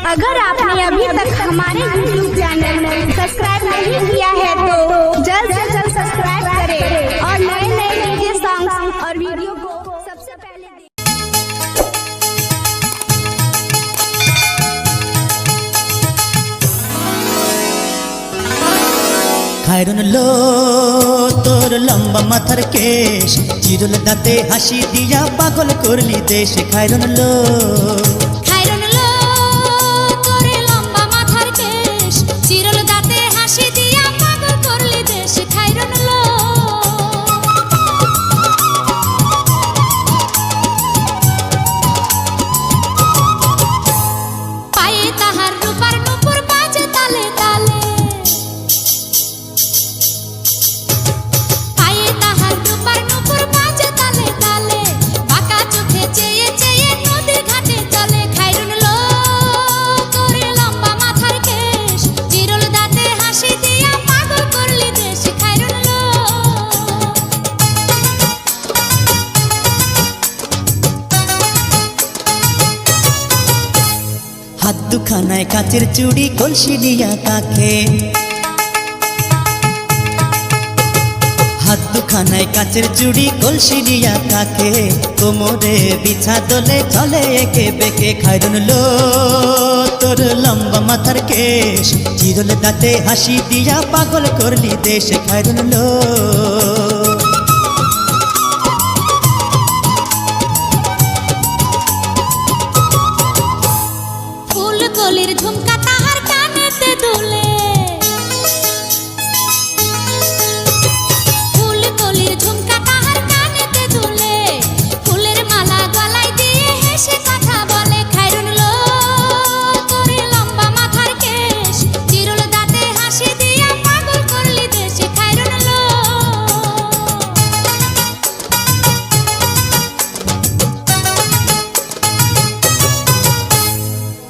अगर आपने अभी तक हमारे YouTube चैनल सब्सक्राइब नहीं किया है तो जल्द से जल्द सब्सक्राइब करें और नए नए डीजे सॉन्ग्स और वीडियो को सबसे पहले খায়রুন লো তোর লম্বা মাথার কেশ চিরুল দাঁতে হাসি দিয়া পাগল করলি দেশ খায়রুন লো তোর লম্বা মাথার কেশ চিরুল দাঁতে হাসি দিয়া পাগল করলি দেশ খায়রুন লো পায়ে তাহার রূপার নুপুর বাজে তালে তালে হাত দুখানায় কাচের চুড়ি কলসি নিয়া কাকে হাত দুখানায় কাচের চুড়ি কলসি নিয়া কাকে কোমরে বিছা দোলে চলে একে বেকে খায়রুন লো তোর লম্বা মাথার কেশ চিরুল দাঁতে হাসি দিয়া পাগল করলি দেশ খায়রুন লো কলির ঝুমকা তাহার কানেতে দুলে ফুল কলির ঝুমকা তাহার কানেতে দুলে ফুলের মালা গলায় দিয়ে হেসে কথা বলে খায়রুন লো তোর লম্বা মাথার কেশ চিরুল দাঁতে হাসি দিয়া পাগল করলি দেশ খায়রুন লো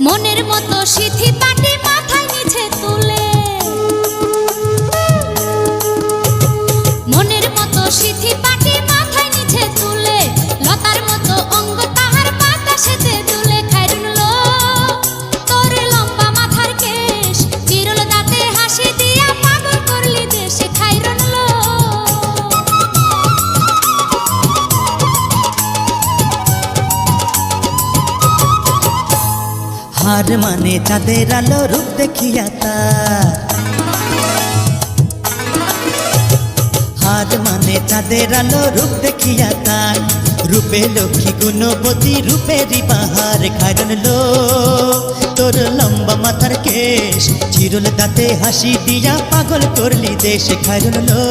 মনের মতো সিথি পাটি মাথায় নিচে তুলে মনের মতো সিথি পাটি মাথায় নিচে তুলে লতার মতো অঙ্গ তাহার বাতাসেতে দুলে খায়রুন লো তোর লম্বা মাথার কেশ চিরুল দাঁতে হাসি দিয়া পাগল করলি দেশ খায়রুন লো হার মানে চাঁদের আলো রূপ দেখিয়া তার হার মানে চাঁদের আলো রূপ দেখিয়া তার রূপে লক্ষ্মী গুণবতী রূপেরই বাহার খায়রুন লো তোর লম্বা মাথার কেশ চিরুল দাঁতে হাসি দিয়া পাগল করলি দেশ খায়রুন লো